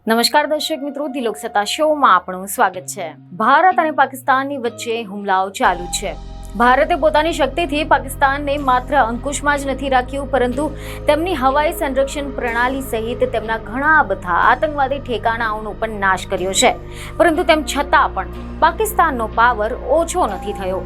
નમસ્કાર દર્શક મિત્રો, ધી લોકસત્તા શોમાં આપણું સ્વાગત છે। ભારત અને પાકિસ્તાનની વચ્ચે હુમલાઓ ચાલુ છે। ભારતે પોતાની શક્તિથી પાકિસ્તાનને માત્ર અંકુશમાં જ નથી રાખ્યું, પરંતુ તેમની હવાઈ સંરક્ષણ પ્રણાલી સહિત તેમના ઘણા બધા આતંકવાદી ઠેકાણાઓનો પણ નાશ કર્યો છે। પરંતુ તેમ છતાં પણ પાકિસ્તાનનો પાવર ઓછો નથી થયો।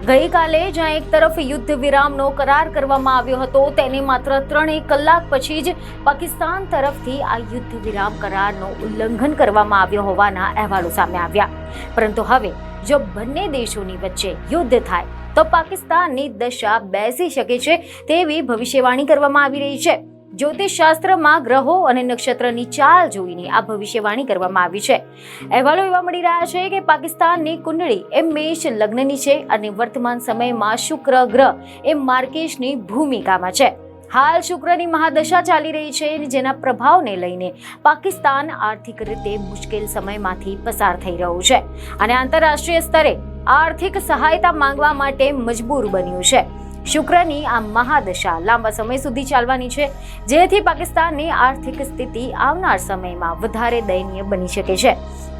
ગઈકાલે જ્યાં એક તરફ યુદ્ધ વિરામનો કરાર કરવામાં આવ્યો હતો, તેને માત્ર 3 કલાક પછી જ પાકિસ્તાન તરફથી આ યુદ્ધ વિરામ કરારનો ઉલ્લંઘન કરવામાં આવ્યો હોવાના અહેવાલો સામે આવ્યા। પરંતુ હવે જો બંને દેશોની વચ્ચે યુદ્ધ થાય તો પાકિસ્તાનની દશા બેસી શકે છે તેવી ભવિષ્યવાણી કરવામાં આવી રહી છે। જ્યોતિષશાસ્ત્રમાં ગ્રહો અને નક્ષત્રની ચાલ જોઈને આ ભવિષ્યવાણી કરવામાં આવી છે। અહેવાલો એવા મળી રહ્યા છે કે પાકિસ્તાનની કુંડળી એ મેષ લગ્નની છે અને વર્તમાન સમયમાં શુક્ર ગ્રહ એ માર્કેશની ભૂમિકામાં છે। હાલ શુક્રની મહાદશા ચાલી રહી છે, જેના પ્રભાવને લઈને પાકિસ્તાન આર્થિક રીતે મુશ્કેલ સમયમાંથી પસાર થઈ રહ્યું છે અને આંતરરાષ્ટ્રીય સ્તરે આર્થિક સહાયતા માંગવા માટે મજબૂર બન્યું છે। શુક્રની આ મહાદશા લાંબા સમય સુધી ચાલવાની છે, જેથી પાકિસ્તાનની આર્થિક સ્થિતિ આવનાર સમયમાં વધારે દયનીય બની શકે છે।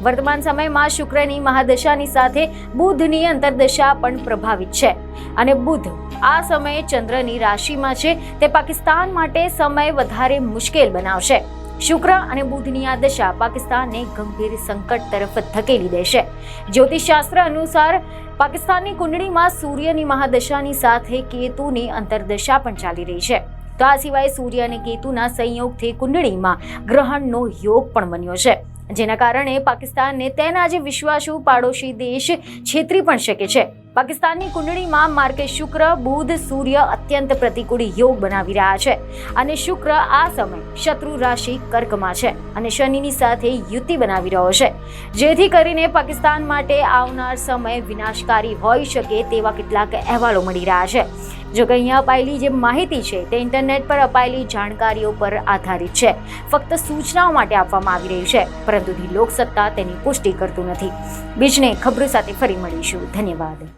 વર્તમાન સમયમાં શુક્રની મહાદશાની સાથે બુધની અંતરદશા પણ પ્રભાવિત છે અને બુધ આ સમયે ચંદ્રની રાશિમાં છે, તે પાકિસ્તાન માટે સમય વધારે મુશ્કેલ બનાવશે। શુક્ર અને બુધની આ દશા પાકિસ્તાનને ગંભીર સંકટ તરફ ધકેલી દેશે। જ્યોતિષશાસ્ત્ર અનુસાર પાકિસ્તાનની કુંડળીમાં સૂર્યની મહાદશાની સાથે કેતુની અંતરદશા પણ ચાલી રહી છે। તો આ સિવાય સૂર્ય અને કેતુના સંયોગથી કુંડળીમાં ગ્રહણનો યોગ પણ બન્યો છે, જેના કારણે પાકિસ્તાનને તેના જે વિશ્વાસુ પાડોશી દેશ છેતરી પણ શકે છે। પાકિસ્તાનની કુંડળીમાં માર્કેશ શુક્ર બુધ સૂર્ય અત્યંત પ્રતિકૂળ યોગ બનાવી રહ્યા છે અને શુક્ર આ સમય શત્રુ રાશિ કર્કમાં છે અને શનિની સાથે યુતિ બનાવી રહ્યો છે, જેથી કરીને પાકિસ્તાન માટે આવનાર સમય વિનાશકારી હોઈ શકે તેવા કેટલાક અહેવાલો મળી રહ્યા છે। જો કે અહીંયા અપાયેલી જે માહિતી છે તે ઇન્ટરનેટ પર અપાયેલી જાણકારીઓ પર આધારિત છે, ફક્ત સૂચનાઓ માટે આપવામાં આવી રહી છે, પરંતુ ધી લોકસત્તા તેની પુષ્ટિ કરતું નથી। બીજને ખબરો સાથે ફરી મળીશું। ધન્યવાદ।